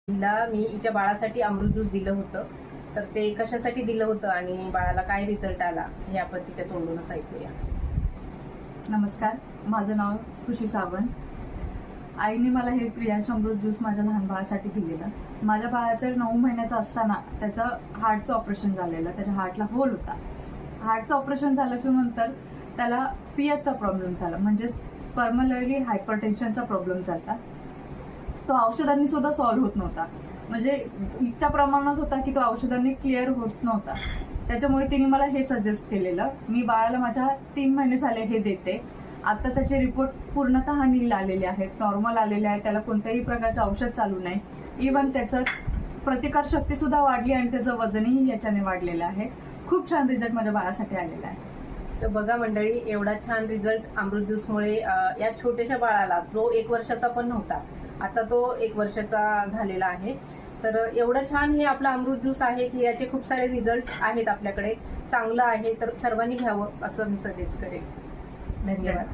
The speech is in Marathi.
तिला मी हिच्या बाळासाठी अमृत ज्यूस दिलं होतं. तर ते कशासाठी दिलं होतं आणि बाळाला काय रिझल्ट आला हे आपण तिच्या तोंडूनच ऐकूया. नमस्कार, माझं नाव खुशी सावंत. आईने मला हे प्रियांश अमृत ज्यूस माझ्या लहान बाळासाठी दिलेलं. माझ्या बाळाचं 9 महिन्याचं असताना त्याचं हार्टचं ऑपरेशन झालेलं. त्याच्या हार्टला होल होता. हार्टचं ऑपरेशन झाल्याच्या नंतर त्याला पीएचचा प्रॉब्लेम झाला, म्हणजे पर्मनरी हायपरटेन्शनचा प्रॉब्लेम झाला. तो औषधांनी सुद्धा सॉल्व्ह होत नव्हता, म्हणजे इतक्या प्रमाणात होता की तो औषधांनी क्लिअर होत नव्हता. त्याच्यामुळे तिने मला हे सजेस्ट केलेलं. मी बाळाला माझ्या 3 महिने झाले हे देते. आता त्याचे रिपोर्ट पूर्णतः नील आलेले आहेत, नॉर्मल आलेले आहेत. त्याला कोणत्याही प्रकारचं औषध चालू नाही. इव्हन त्याचं प्रतिकारशक्ती सुद्धा वाढली आणि त्याचं वजनही याच्याने वाढलेलं आहे. खूप छान रिझल्ट माझ्या बाळासाठी आलेला आहे. तर बघा मंडळी, एवढा छान रिझल्ट अमृत ज्यूसमुळे या छोट्याशा बाळाला, जो 1 वर्षाचा पण नव्हता, आता तो 1 वर्षाचा झालेला आहे. तर एवढं छान हे आपलं अमृत ज्यूस आहे की याचे खूप सारे रिझल्ट आहेत आपल्याकडे. चांगलं आहे, तर सर्वांनी घ्यावं असं मी सजेस्ट करेन. धन्यवाद.